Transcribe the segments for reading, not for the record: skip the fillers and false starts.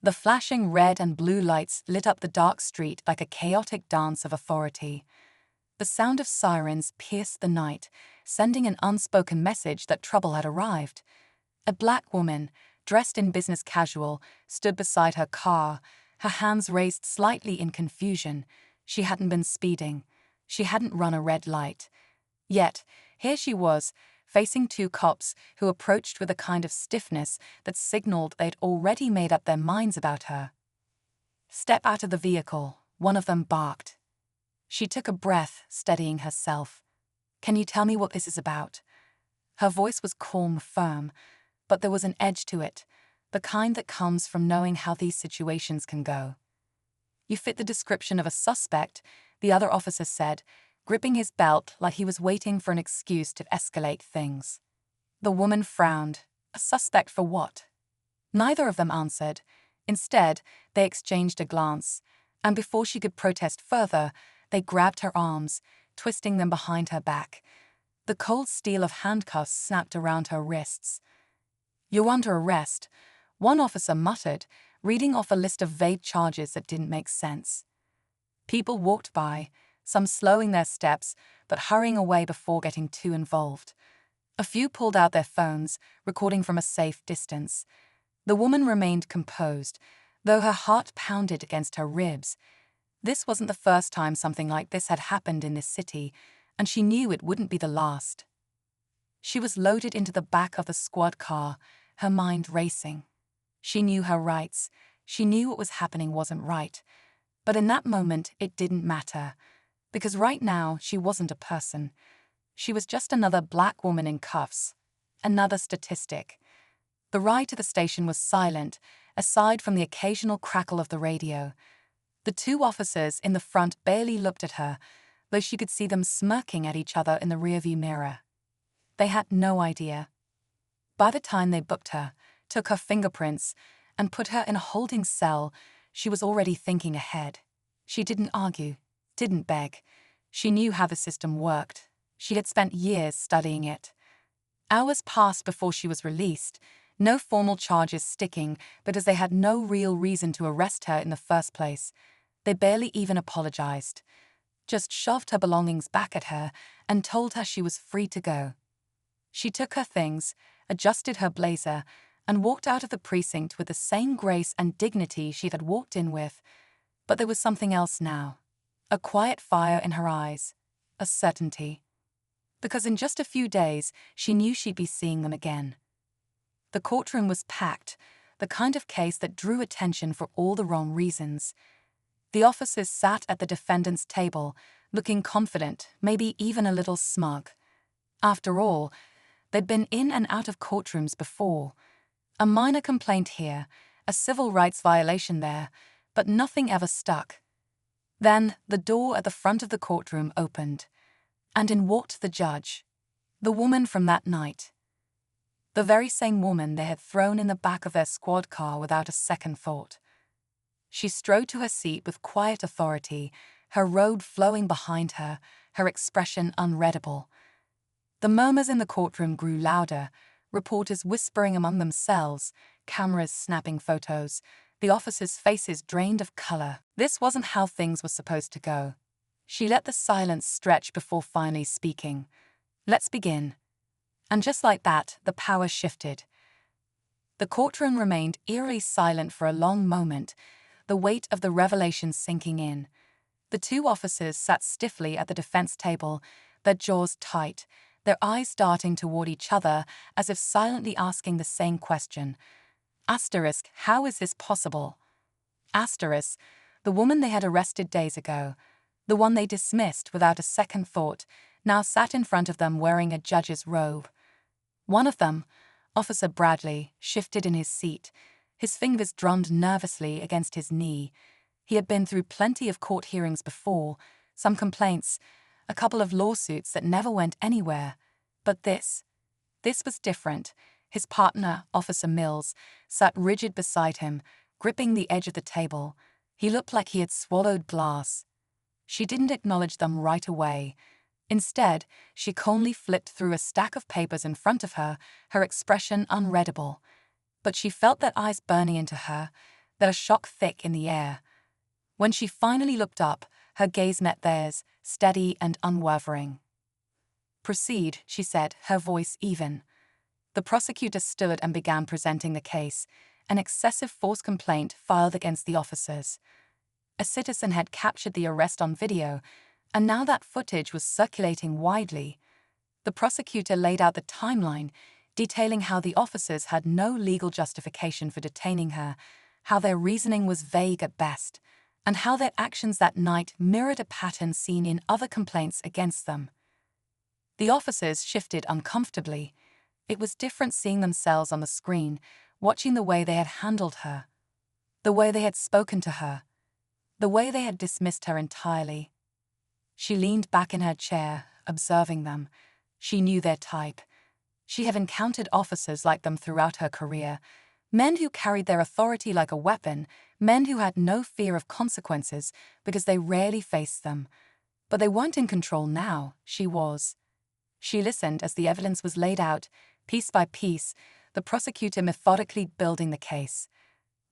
The flashing red and blue lights lit up the dark street like a chaotic dance of authority. The sound of sirens pierced the night, sending an unspoken message that trouble had arrived. A black woman, dressed in business casual, stood beside her car, her hands raised slightly in confusion. She hadn't been speeding. She hadn't run a red light. Yet, here she was, facing two cops who approached with a kind of stiffness that signaled they'd already made up their minds about her. "Step out of the vehicle," one of them barked. She took a breath, steadying herself. "Can you tell me what this is about?" Her voice was calm, firm, but there was an edge to it, the kind that comes from knowing how these situations can go. "You fit the description of a suspect," the other officer said, gripping his belt like he was waiting for an excuse to escalate things. The woman frowned. A suspect for what? Neither of them answered. Instead, they exchanged a glance, and before she could protest further, they grabbed her arms, twisting them behind her back. The cold steel of handcuffs snapped around her wrists. "You're under arrest," one officer muttered, reading off a list of vague charges that didn't make sense. People walked by, some slowing their steps but hurrying away before getting too involved. A few pulled out their phones, recording from a safe distance. The woman remained composed, though her heart pounded against her ribs. This wasn't the first time something like this had happened in this city, and she knew it wouldn't be the last. She was loaded into the back of the squad car, her mind racing. She knew her rights. She knew what was happening wasn't right. But in that moment, it didn't matter. Because right now, she wasn't a person. She was just another black woman in cuffs. Another statistic. The ride to the station was silent, aside from the occasional crackle of the radio. The two officers in the front barely looked at her, though she could see them smirking at each other in the rearview mirror. They had no idea. By the time they booked her, took her fingerprints, and put her in a holding cell, she was already thinking ahead. She didn't argue, didn't beg. She knew how the system worked. She had spent years studying it. Hours passed before she was released, no formal charges sticking because they had no real reason to arrest her in the first place. They barely even apologized. Just shoved her belongings back at her and told her she was free to go. She took her things, adjusted her blazer, and walked out of the precinct with the same grace and dignity she had walked in with. But there was something else now. A quiet fire in her eyes. A certainty. Because in just a few days, she knew she'd be seeing them again. The courtroom was packed, the kind of case that drew attention for all the wrong reasons. The officers sat at the defendant's table, looking confident, maybe even a little smug. After all, they'd been in and out of courtrooms before. A minor complaint here, a civil rights violation there, but nothing ever stuck. Then the door at the front of the courtroom opened, and in walked the judge, the woman from that night. The very same woman they had thrown in the back of their squad car without a second thought. She strode to her seat with quiet authority, her robe flowing behind her, her expression unreadable. The murmurs in the courtroom grew louder, reporters whispering among themselves, cameras snapping photos, the officers' faces drained of color. This wasn't how things were supposed to go. She let the silence stretch before finally speaking. "Let's begin." And just like that, the power shifted. The courtroom remained eerily silent for a long moment, the weight of the revelation sinking in. The two officers sat stiffly at the defense table, their jaws tight, their eyes darting toward each other as if silently asking the same question. Asterisk, how is this possible? Asterisk, the woman they had arrested days ago, the one they dismissed without a second thought, now sat in front of them wearing a judge's robe. One of them, Officer Bradley, shifted in his seat. His fingers drummed nervously against his knee. He had been through plenty of court hearings before, some complaints, a couple of lawsuits that never went anywhere. But this was different. His partner, Officer Mills, sat rigid beside him, gripping the edge of the table. He looked like he had swallowed glass. She didn't acknowledge them right away. Instead, she calmly flipped through a stack of papers in front of her, her expression unreadable. But she felt their eyes burning into her, there a shock thick in the air. When she finally looked up, her gaze met theirs, steady and unwavering. "Proceed," she said, her voice even. The prosecutor stood and began presenting the case, an excessive force complaint filed against the officers. A citizen had captured the arrest on video, and now that footage was circulating widely. The prosecutor laid out the timeline, detailing how the officers had no legal justification for detaining her, how their reasoning was vague at best, and how their actions that night mirrored a pattern seen in other complaints against them. The officers shifted uncomfortably. It was different seeing themselves on the screen, watching the way they had handled her, the way they had spoken to her, the way they had dismissed her entirely. She leaned back in her chair, observing them. She knew their type. She had encountered officers like them throughout her career, men who carried their authority like a weapon, men who had no fear of consequences because they rarely faced them. But they weren't in control now, she was. She listened as the evidence was laid out, piece by piece, the prosecutor methodically building the case.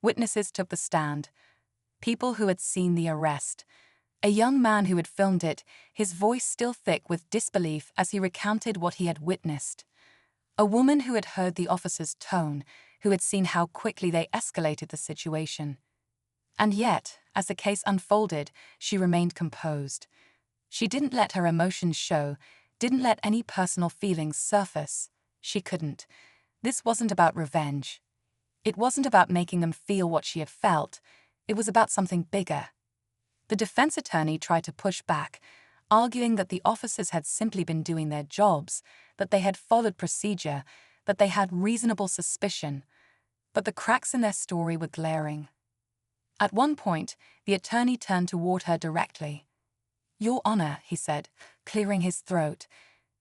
Witnesses took the stand. People who had seen the arrest. A young man who had filmed it, his voice still thick with disbelief as he recounted what he had witnessed. A woman who had heard the officer's tone, who had seen how quickly they escalated the situation. And yet, as the case unfolded, she remained composed. She didn't let her emotions show, didn't let any personal feelings surface. She couldn't. This wasn't about revenge. It wasn't about making them feel what she had felt. It was about something bigger. The defense attorney tried to push back, arguing that the officers had simply been doing their jobs, that they had followed procedure, that they had reasonable suspicion. But the cracks in their story were glaring. At one point, the attorney turned toward her directly. "Your Honor," he said, clearing his throat,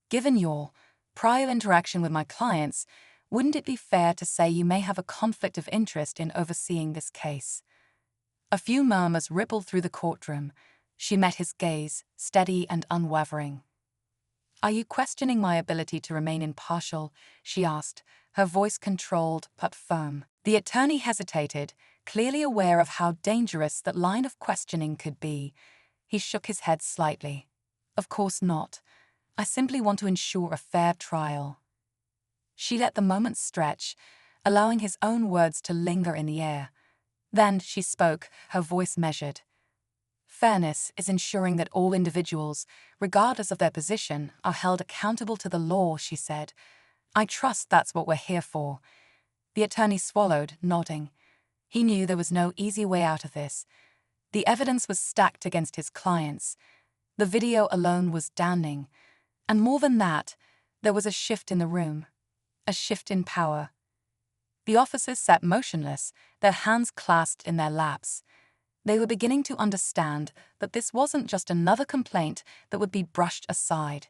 "given your prior interaction with my clients, wouldn't it be fair to say you may have a conflict of interest in overseeing this case?" A few murmurs rippled through the courtroom. She met his gaze, steady and unwavering. "Are you questioning my ability to remain impartial?" she asked, her voice controlled but firm. The attorney hesitated, clearly aware of how dangerous that line of questioning could be. He shook his head slightly. "Of course not. I simply want to ensure a fair trial." She let the moment stretch, allowing his own words to linger in the air. Then she spoke, her voice measured. "Fairness is ensuring that all individuals, regardless of their position, are held accountable to the law," she said. "I trust that's what we're here for." The attorney swallowed, nodding. He knew there was no easy way out of this. The evidence was stacked against his clients. The video alone was damning. And more than that, there was a shift in the room. A shift in power. The officers sat motionless, their hands clasped in their laps. They were beginning to understand that this wasn't just another complaint that would be brushed aside.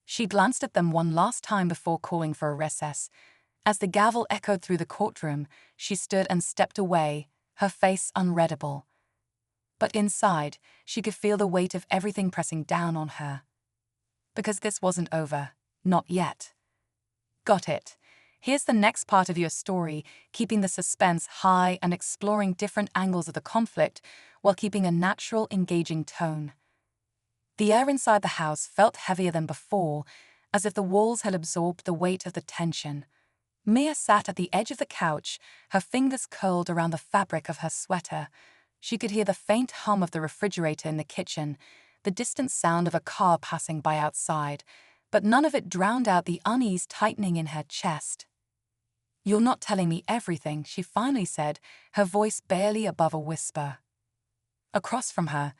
She glanced at them one last time before calling for a recess. As the gavel echoed through the courtroom, she stood and stepped away, her face unreadable. But inside, she could feel the weight of everything pressing down on her. Because this wasn't over. Not yet. "Got it. Here's the next part of your story, keeping the suspense high and exploring different angles of the conflict while keeping a natural, engaging tone." The air inside the house felt heavier than before, as if the walls had absorbed the weight of the tension. Mia sat at the edge of the couch, her fingers curled around the fabric of her sweater. She could hear the faint hum of the refrigerator in the kitchen, the distant sound of a car passing by outside, but none of it drowned out the unease tightening in her chest. "You're not telling me everything," she finally said, her voice barely above a whisper. Across from her,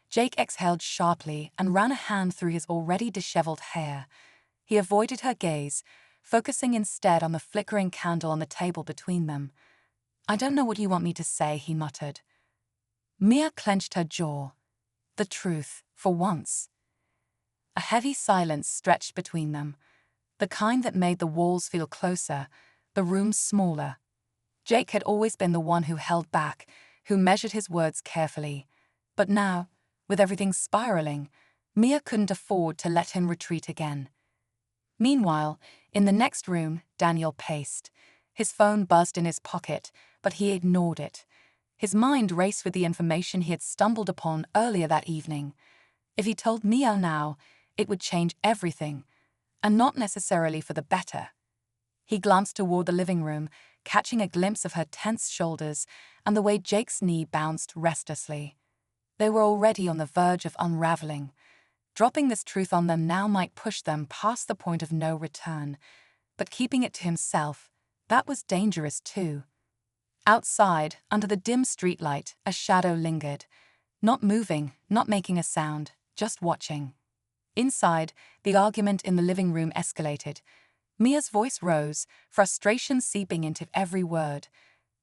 Jake exhaled sharply and ran a hand through his already disheveled hair. He avoided her gaze, focusing instead on the flickering candle on the table between them. "I don't know what you want me to say," he muttered. Mia clenched her jaw. The truth, for once. A heavy silence stretched between them, the kind that made the walls feel closer, the room smaller. Jake had always been the one who held back, who measured his words carefully. But now, with everything spiraling, Mia couldn't afford to let him retreat again. Meanwhile, in the next room, Daniel paced. His phone buzzed in his pocket, but he ignored it. His mind raced with the information he had stumbled upon earlier that evening. If he told Mia now, it would change everything, and not necessarily for the better. He glanced toward the living room, catching a glimpse of her tense shoulders and the way Jake's knee bounced restlessly. They were already on the verge of unraveling. Dropping this truth on them now might push them past the point of no return, but keeping it to himself, that was dangerous too. Outside, under the dim streetlight, a shadow lingered. Not moving, not making a sound, just watching. Inside, the argument in the living room escalated. Mia's voice rose, frustration seeping into every word.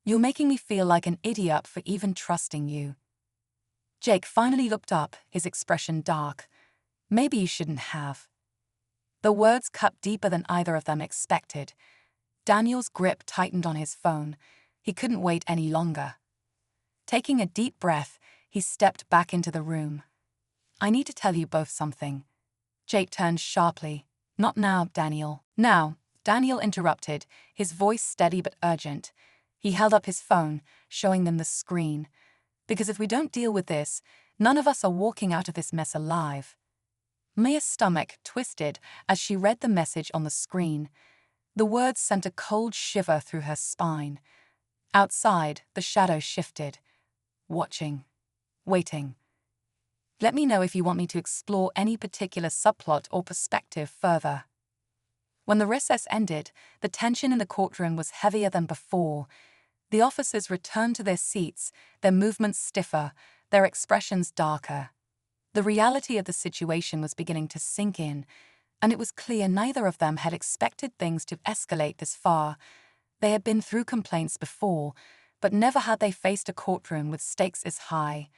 "You're making me feel like an idiot for even trusting you." Jake finally looked up, his expression dark. "Maybe you shouldn't have." The words cut deeper than either of them expected. Daniel's grip tightened on his phone. He couldn't wait any longer. Taking a deep breath, he stepped back into the room. "I need to tell you both something." Jake turned sharply. "Not now, Daniel." "Now," Daniel interrupted, his voice steady but urgent. He held up his phone, showing them the screen. "Because if we don't deal with this, none of us are walking out of this mess alive." Mia's stomach twisted as she read the message on the screen. The words sent a cold shiver through her spine. Outside, the shadow shifted. Watching. Waiting. "Let me know if you want me to explore any particular subplot or perspective further." When the recess ended, the tension in the courtroom was heavier than before. The officers returned to their seats, their movements stiffer, their expressions darker. The reality of the situation was beginning to sink in, and it was clear neither of them had expected things to escalate this far. They had been through complaints before, but never had they faced a courtroom with stakes as high.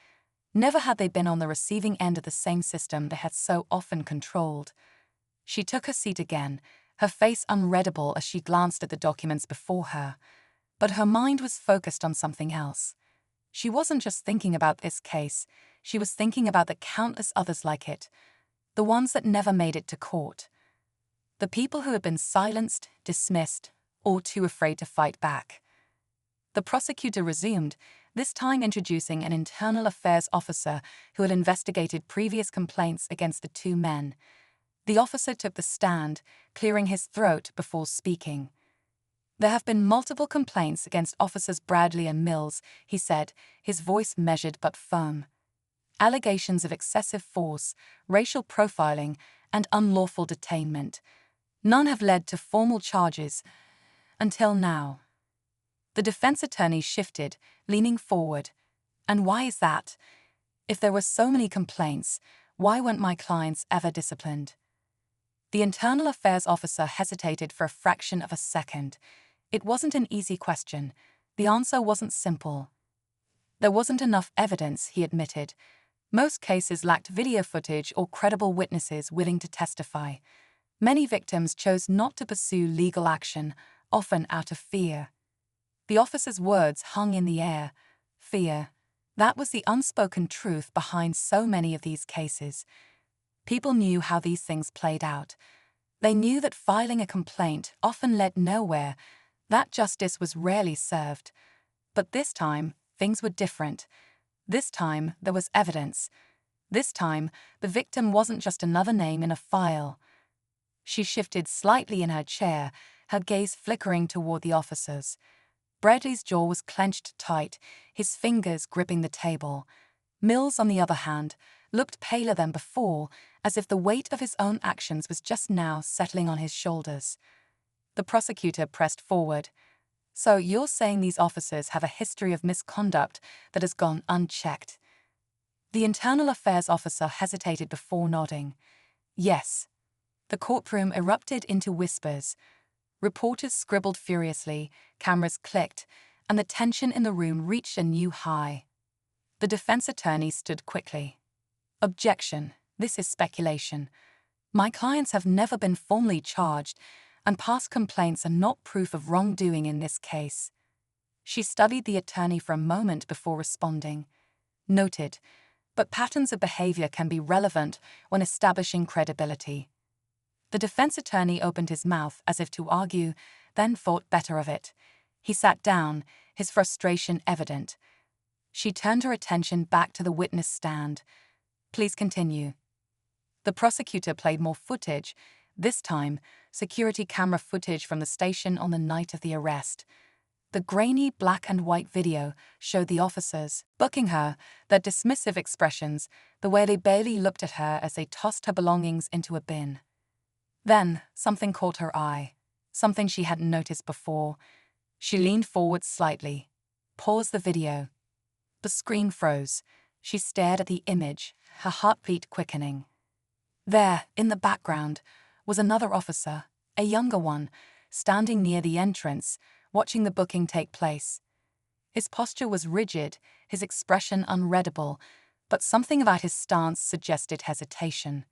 Never had they been on the receiving end of the same system they had so often controlled. She took her seat again, her face unreadable as she glanced at the documents before her. But her mind was focused on something else. She wasn't just thinking about this case, she was thinking about the countless others like it, the ones that never made it to court. The people who had been silenced, dismissed, or too afraid to fight back. The prosecutor resumed, this time introducing an internal affairs officer who had investigated previous complaints against the two men. The officer took the stand, clearing his throat before speaking. "There have been multiple complaints against Officers Bradley and Mills," he said, his voice measured but firm. "Allegations of excessive force, racial profiling, and unlawful detainment. None have led to formal charges. Until now." The defense attorney shifted, leaning forward. "And why is that? If there were so many complaints, why weren't my clients ever disciplined?" The internal affairs officer hesitated for a fraction of a second. It wasn't an easy question. The answer wasn't simple. There wasn't enough evidence, he admitted. Most cases lacked video footage or credible witnesses willing to testify. Many victims chose not to pursue legal action, often out of fear. The officer's words hung in the air. Fear. That was the unspoken truth behind so many of these cases. People knew how these things played out. They knew that filing a complaint often led nowhere, that justice was rarely served. But this time, things were different. This time, there was evidence. This time, the victim wasn't just another name in a file. She shifted slightly in her chair, her gaze flickering toward the officers. Bradley's jaw was clenched tight, his fingers gripping the table. Mills, on the other hand, looked paler than before, as if the weight of his own actions was just now settling on his shoulders. The prosecutor pressed forward. "So you're saying these officers have a history of misconduct that has gone unchecked?" The internal affairs officer hesitated before nodding. "Yes." The courtroom erupted into whispers. Reporters scribbled furiously, cameras clicked, and the tension in the room reached a new high. The defense attorney stood quickly. "Objection. This is speculation. My clients have never been formally charged, and past complaints are not proof of wrongdoing in this case." She studied the attorney for a moment before responding. "Noted, but patterns of behavior can be relevant when establishing credibility." The defense attorney opened his mouth as if to argue, then thought better of it. He sat down, his frustration evident. She turned her attention back to the witness stand. Please continue. The prosecutor played more footage, this time security camera footage from the station on the night of the arrest. The grainy black and white video showed the officers booking her, their dismissive expressions, the way they barely looked at her as they tossed her belongings into a bin. Then, something caught her eye, something she hadn't noticed before. She leaned forward slightly, paused the video. The screen froze. She stared at the image, her heartbeat quickening. There, in the background, was another officer, a younger one, standing near the entrance, watching the booking take place. His posture was rigid, his expression unreadable, but something about his stance suggested hesitation.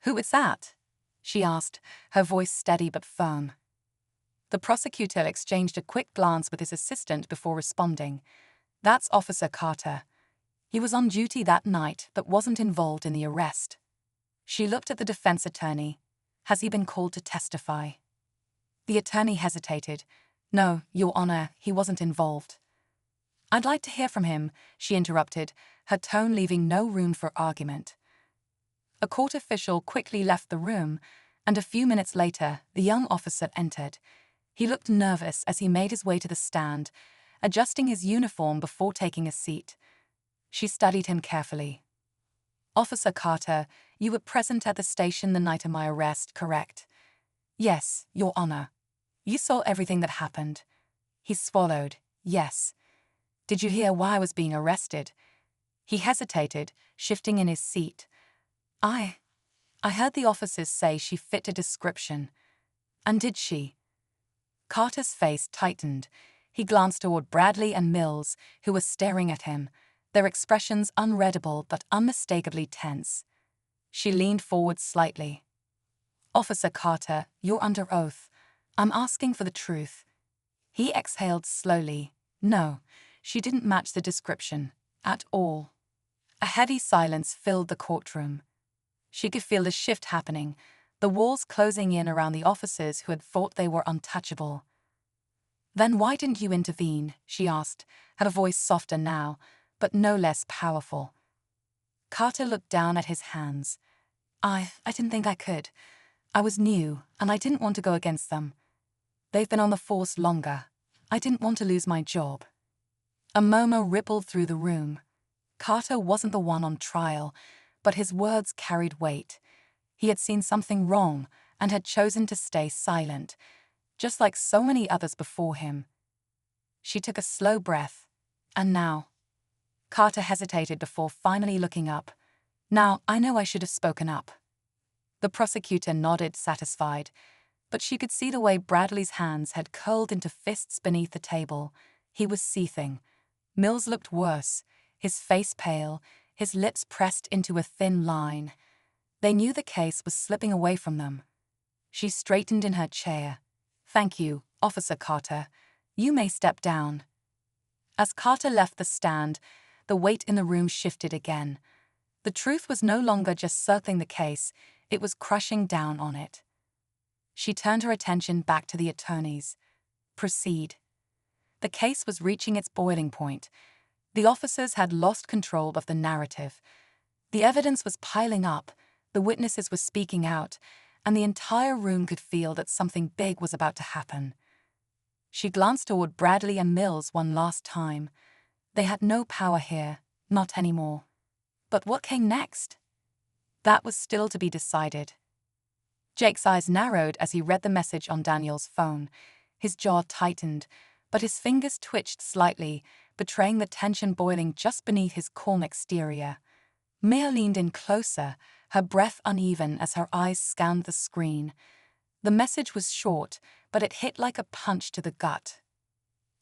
"Who is that?" she asked, her voice steady but firm. The prosecutor exchanged a quick glance with his assistant before responding. "That's Officer Carter. He was on duty that night but wasn't involved in the arrest." She looked at the defense attorney. "Has he been called to testify?" The attorney hesitated. "No, Your Honor, he wasn't involved." "I'd like to hear from him," she interrupted, her tone leaving no room for argument. A court official quickly left the room, and a few minutes later, the young officer entered. He looked nervous as he made his way to the stand, adjusting his uniform before taking a seat. She studied him carefully. "Officer Carter, you were present at the station the night of my arrest, correct?" "Yes, Your Honor." "You saw everything that happened?" He swallowed. "Yes." "Did you hear why I was being arrested?" He hesitated, shifting in his seat. I heard the officers say she fit a description." "And did she?" Carter's face tightened. He glanced toward Bradley and Mills, who were staring at him, their expressions unreadable but unmistakably tense. She leaned forward slightly. "Officer Carter, you're under oath. I'm asking for the truth." He exhaled slowly. No, she didn't match the description. At all. A heavy silence filled the courtroom. She could feel the shift happening, the walls closing in around the officers who had thought they were untouchable. "Then why didn't you intervene?" she asked, her voice softer now, but no less powerful. Carter looked down at his hands. I didn't think I could. I was new, and I didn't want to go against them. They've been on the force longer. I didn't want to lose my job." A murmur rippled through the room. Carter wasn't the one on trial, but his words carried weight. He had seen something wrong and had chosen to stay silent, just like so many others before him. She took a slow breath. "And now?" Carter hesitated before finally looking up. "Now, I know I should have spoken up." The prosecutor nodded, satisfied, but she could see the way Bradley's hands had curled into fists beneath the table. He was seething. Mills looked worse, his face pale, his lips pressed into a thin line. They knew the case was slipping away from them. She straightened in her chair. "Thank you, Officer Carter. You may step down." As Carter left the stand, the weight in the room shifted again. The truth was no longer just circling the case, it was crushing down on it. She turned her attention back to the attorneys. "Proceed." The case was reaching its boiling point. The officers had lost control of the narrative. The evidence was piling up, the witnesses were speaking out, and the entire room could feel that something big was about to happen. She glanced toward Bradley and Mills one last time. They had no power here, not anymore. But what came next? That was still to be decided. Jake's eyes narrowed as he read the message on Daniel's phone. His jaw tightened, but his fingers twitched slightly, betraying the tension boiling just beneath his calm exterior. Mia leaned in closer, her breath uneven as her eyes scanned the screen. The message was short, but it hit like a punch to the gut.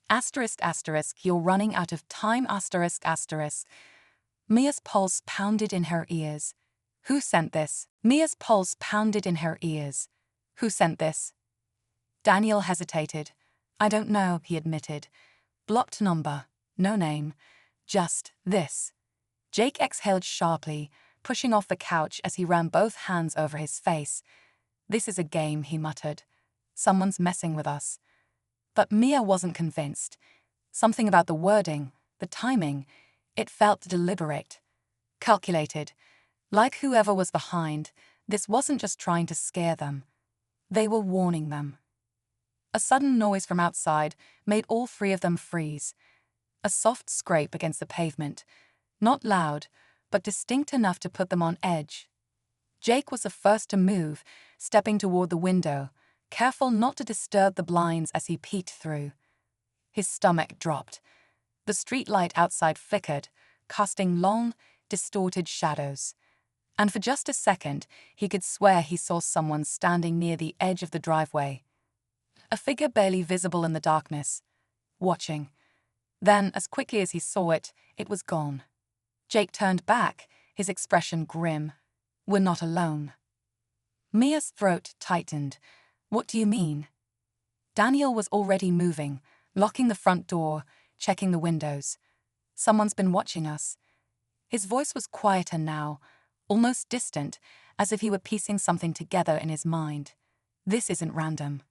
***, you're running out of time, ***. Mia's pulse pounded in her ears. Who sent this? Mia's pulse pounded in her ears. Who sent this? Daniel hesitated. "I don't know," he admitted. "Blocked number. No name. Just this." Jake exhaled sharply, pushing off the couch as he ran both hands over his face. "This is a game," he muttered. "Someone's messing with us." But Mia wasn't convinced. Something about the wording, the timing, it felt deliberate, calculated. Like whoever was behind, this wasn't just trying to scare them. They were warning them. A sudden noise from outside made all three of them freeze. A soft scrape against the pavement, not loud, but distinct enough to put them on edge. Jake was the first to move, stepping toward the window, careful not to disturb the blinds as he peeked through. His stomach dropped. The streetlight outside flickered, casting long, distorted shadows. And for just a second, he could swear he saw someone standing near the edge of the driveway. A figure barely visible in the darkness, watching. Then, as quickly as he saw it, it was gone. Jake turned back, his expression grim. "We're not alone." Mia's throat tightened. "What do you mean?" Daniel was already moving, locking the front door, checking the windows. "Someone's been watching us." His voice was quieter now, almost distant, as if he were piecing something together in his mind. "This isn't random."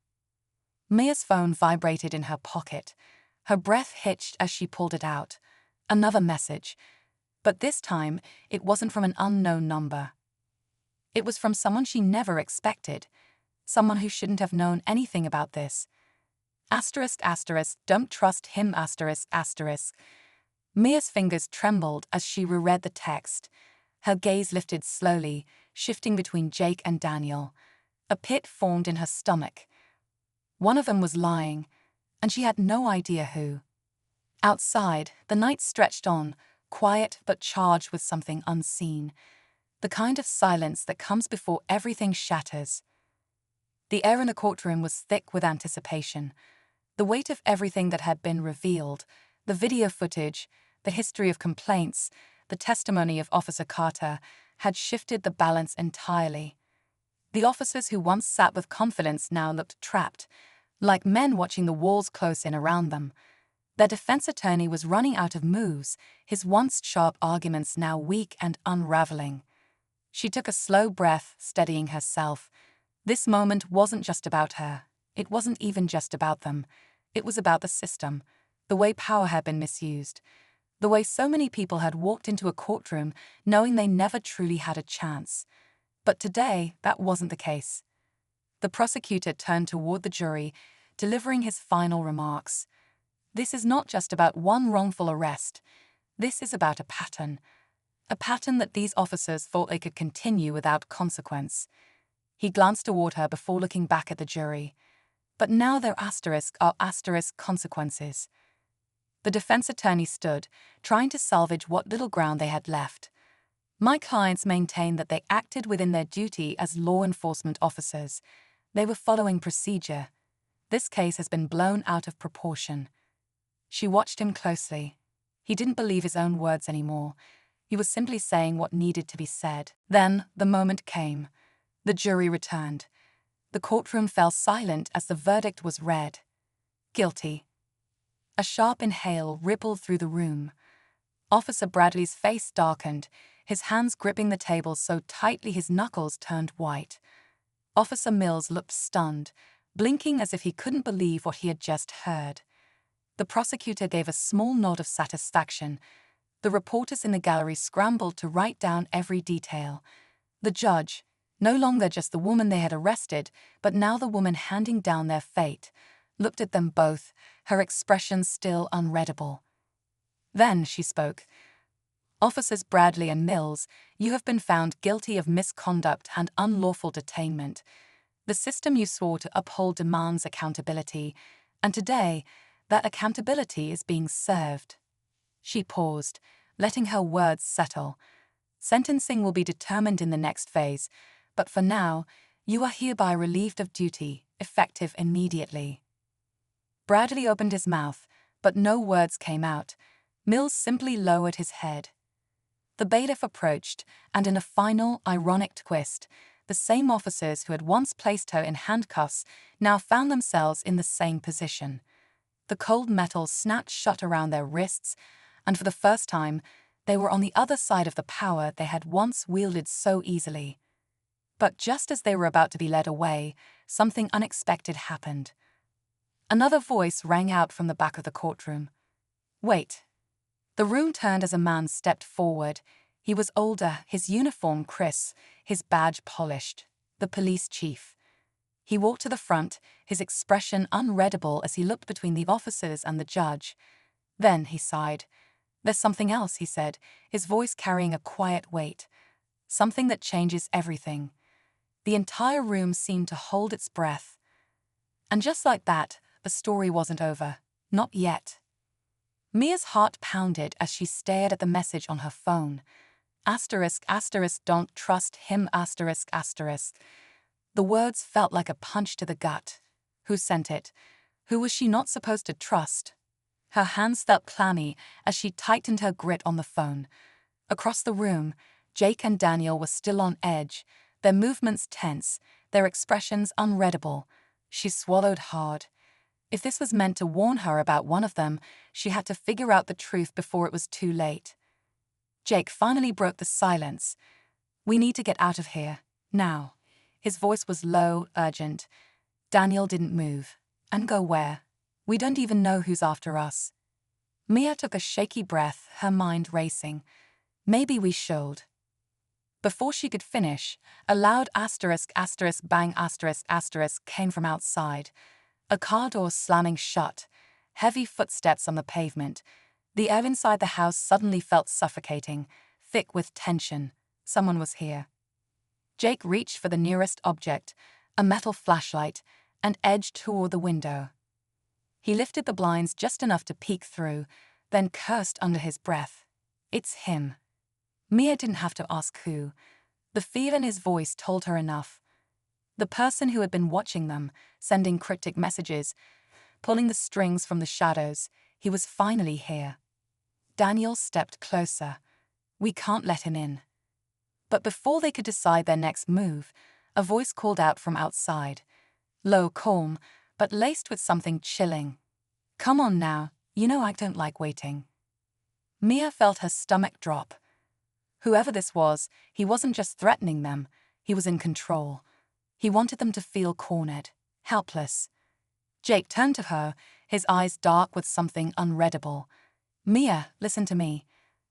Mia's phone vibrated in her pocket. Her breath hitched as she pulled it out. Another message. But this time, it wasn't from an unknown number. It was from someone she never expected. Someone who shouldn't have known anything about this. Asterisk, asterisk, don't trust him, asterisk, asterisk. Mia's fingers trembled as she reread the text. Her gaze lifted slowly, shifting between Jake and Daniel. A pit formed in her stomach. One of them was lying, and she had no idea who. Outside, the night stretched on, quiet but charged with something unseen. The kind of silence that comes before everything shatters. The air in the courtroom was thick with anticipation. The weight of everything that had been revealed, the video footage, the history of complaints, the testimony of Officer Carter, had shifted the balance entirely. The officers who once sat with confidence now looked trapped, like men watching the walls close in around them. Their defense attorney was running out of moves, his once sharp arguments now weak and unraveling. She took a slow breath, steadying herself. This moment wasn't just about her. It wasn't even just about them. It was about the system, the way power had been misused, the way so many people had walked into a courtroom knowing they never truly had a chance. But today, that wasn't the case. The prosecutor turned toward the jury, delivering his final remarks. This is not just about one wrongful arrest. This is about a pattern that these officers thought they could continue without consequence. He glanced toward her before looking back at the jury. But now their asterisk are asterisk consequences. The defense attorney stood, trying to salvage what little ground they had left. My clients maintained that they acted within their duty as law enforcement officers. They were following procedure. This case has been blown out of proportion. She watched him closely. He didn't believe his own words anymore. He was simply saying what needed to be said. Then the moment came. The jury returned. The courtroom fell silent as the verdict was read. Guilty. A sharp inhale rippled through the room. Officer Bradley's face darkened, his hands gripping the table so tightly his knuckles turned white. Officer Mills looked stunned, blinking as if he couldn't believe what he had just heard. The prosecutor gave a small nod of satisfaction. The reporters in the gallery scrambled to write down every detail. The judge, no longer just the woman they had arrested, but now the woman handing down their fate, looked at them both, her expression still unreadable. Then she spoke. "Officers Bradley and Mills, you have been found guilty of misconduct and unlawful detainment. The system you swore to uphold demands accountability, and today, that accountability is being served." She paused, letting her words settle. "Sentencing will be determined in the next phase, but for now, you are hereby relieved of duty, effective immediately." Bradley opened his mouth, but no words came out. Mills simply lowered his head. The bailiff approached, and in a final, ironic twist, the same officers who had once placed her in handcuffs now found themselves in the same position. The cold metal snapped shut around their wrists, and for the first time, they were on the other side of the power they had once wielded so easily. But just as they were about to be led away, something unexpected happened. Another voice rang out from the back of the courtroom. "Wait." The room turned as a man stepped forward. He was older, his uniform crisp, his badge polished. The police chief. He walked to the front, his expression unreadable as he looked between the officers and the judge. Then he sighed. "There's something else," he said, his voice carrying a quiet weight. "Something that changes everything." The entire room seemed to hold its breath. And just like that, the story wasn't over. Not yet. Mia's heart pounded as she stared at the message on her phone. Asterisk, asterisk, don't trust him, asterisk, asterisk. The words felt like a punch to the gut. Who sent it? Who was she not supposed to trust? Her hands felt clammy as she tightened her grip on the phone. Across the room, Jake and Daniel were still on edge, their movements tense, their expressions unreadable. She swallowed hard. If this was meant to warn her about one of them, she had to figure out the truth before it was too late. Jake finally broke the silence. "We need to get out of here, now." His voice was low, urgent. Daniel didn't move. "And go where? We don't even know who's after us." Mia took a shaky breath, her mind racing. "Maybe we should." Before she could finish, a loud asterisk, asterisk, bang, asterisk, asterisk came from outside. A car door slamming shut. Heavy footsteps on the pavement. The air inside the house suddenly felt suffocating, thick with tension. Someone was here. Jake reached for the nearest object, a metal flashlight, and edged toward the window. He lifted the blinds just enough to peek through, then cursed under his breath. "It's him." Mia didn't have to ask who. The fear in his voice told her enough. The person who had been watching them, sending cryptic messages, pulling the strings from the shadows, he was finally here. Daniel stepped closer. "We can't let him in." But before they could decide their next move, a voice called out from outside. Low, calm, but laced with something chilling. "Come on now, you know I don't like waiting." Mia felt her stomach drop. Whoever this was, he wasn't just threatening them, he was in control. He wanted them to feel cornered, helpless. Jake turned to her, his eyes dark with something unreadable. "Mia, listen to me.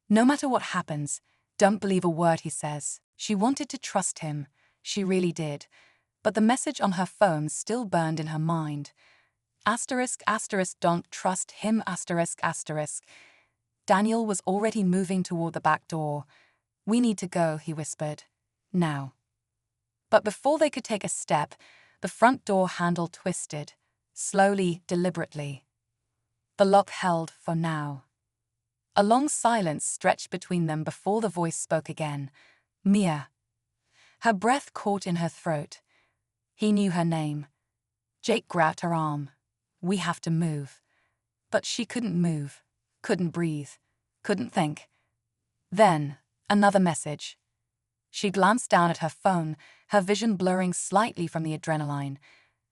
No matter what happens, don't believe a word he says." She wanted to trust him. She really did. But the message on her phone still burned in her mind. Asterisk, asterisk, don't trust him, asterisk, asterisk. Daniel was already moving toward the back door. "We need to go," he whispered. "Now." But before they could take a step, the front door handle twisted, slowly, deliberately. The lock held for now. A long silence stretched between them before the voice spoke again. "Mia." Her breath caught in her throat. He knew her name. Jake grabbed her arm. "We have to move." But she couldn't move, couldn't breathe, couldn't think. Then, another message. She glanced down at her phone, her vision blurring slightly from the adrenaline.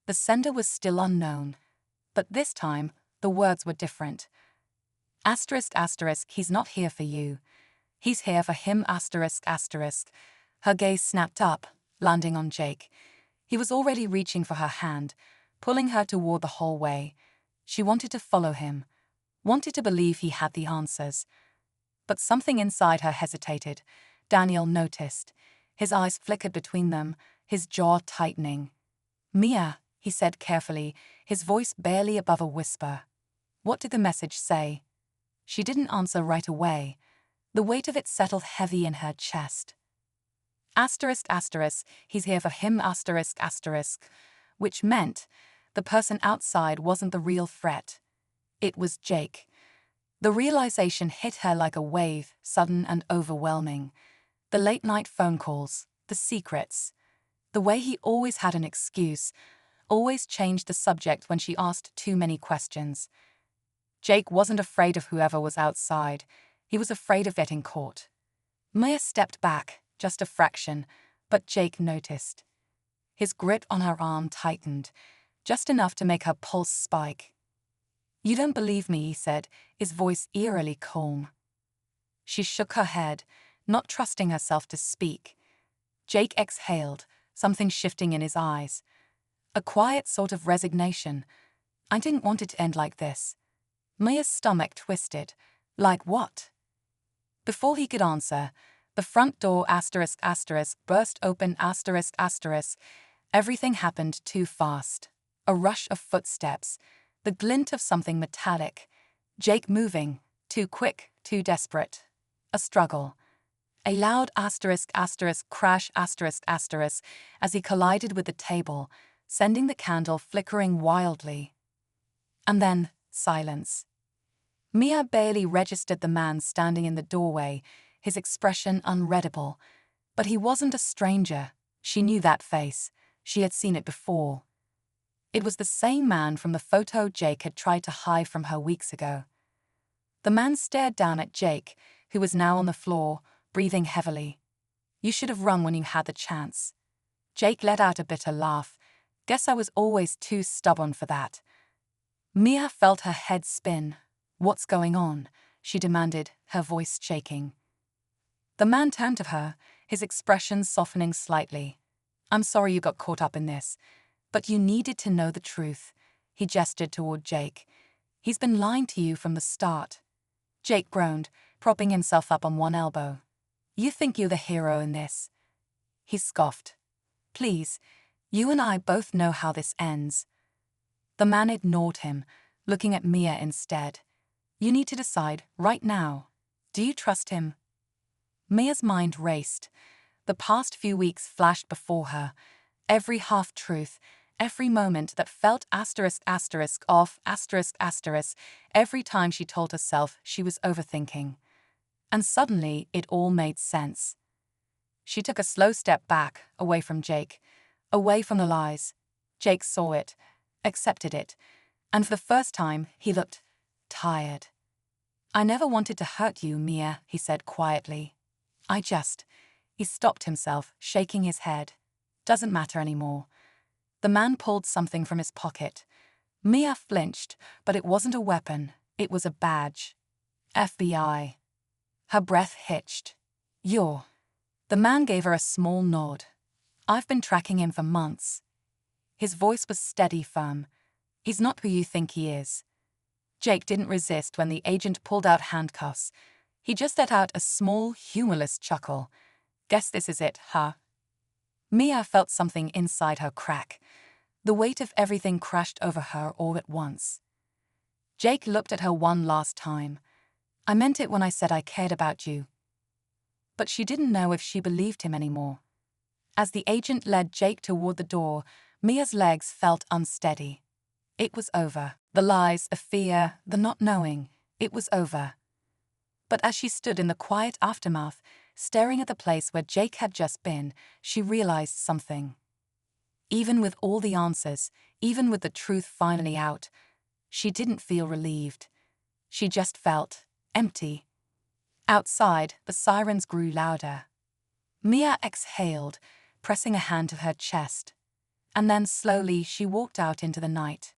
The sender was still unknown. But this time, the words were different. Asterisk, asterisk, he's not here for you. He's here for him, asterisk, asterisk. Her gaze snapped up, landing on Jake. He was already reaching for her hand, pulling her toward the hallway. She wanted to follow him, wanted to believe he had the answers. But something inside her hesitated. Daniel noticed. His eyes flickered between them, his jaw tightening. "Mia," he said carefully, his voice barely above a whisper. "What did the message say?" She didn't answer right away. The weight of it settled heavy in her chest. Asterisk, asterisk, he's here for him, asterisk, asterisk. Which meant the person outside wasn't the real threat. It was Jake. The realization hit her like a wave, sudden and overwhelming. The late-night phone calls, the secrets. The way he always had an excuse, always changed the subject when she asked too many questions. Jake wasn't afraid of whoever was outside. He was afraid of getting caught. Mia stepped back, just a fraction, but Jake noticed. His grip on her arm tightened, just enough to make her pulse spike. "You don't believe me," he said, his voice eerily calm. She shook her head, not trusting herself to speak. Jake exhaled, something shifting in his eyes. A quiet sort of resignation. "I didn't want it to end like this." Mia's stomach twisted. Like what? Before he could answer, the front door burst open Everything happened too fast. A rush of footsteps, the glint of something metallic, Jake moving, too quick, too desperate. A struggle. A loud crash as he collided with the table, sending the candle flickering wildly. And then, silence. Mia barely registered the man standing in the doorway, his expression unreadable. But he wasn't a stranger. She knew that face. She had seen it before. It was the same man from the photo Jake had tried to hide from her weeks ago. The man stared down at Jake, who was now on the floor, breathing heavily. You should have run when you had the chance. Jake let out a bitter laugh. Guess I was always too stubborn for that. Mia felt her head spin. What's going on? She demanded, her voice shaking. The man turned to her, his expression softening slightly. I'm sorry you got caught up in this, but you needed to know the truth. He gestured toward Jake. He's been lying to you from the start. Jake groaned, propping himself up on one elbow. You think you're the hero in this? He scoffed. Please, you and I both know how this ends. The man ignored him, looking at Mia instead. You need to decide, right now. Do you trust him? Mia's mind raced. The past few weeks flashed before her. Every half-truth, every moment that felt off, every time she told herself she was overthinking. And suddenly, it all made sense. She took a slow step back, away from Jake, away from the lies. Jake saw it, accepted it, and for the first time, he looked tired. I never wanted to hurt you, Mia, he said quietly. He stopped himself, shaking his head. Doesn't matter anymore. The man pulled something from his pocket. Mia flinched, but it wasn't a weapon, it was a badge. FBI. Her breath hitched. You're. The man gave her a small nod. I've been tracking him for months. His voice was steady, firm. He's not who you think he is. Jake didn't resist when the agent pulled out handcuffs. He just let out a small, humorless chuckle. Guess this is it, huh? Mia felt something inside her crack. The weight of everything crashed over her all at once. Jake looked at her one last time. I meant it when I said I cared about you. But she didn't know if she believed him anymore. As the agent led Jake toward the door, Mia's legs felt unsteady. It was over. The lies, the fear, the not knowing. It was over. But as she stood in the quiet aftermath, staring at the place where Jake had just been, she realized something. Even with all the answers, even with the truth finally out, she didn't feel relieved. She just felt empty. Outside, the sirens grew louder. Mia exhaled, pressing a hand to her chest. And then slowly she walked out into the night.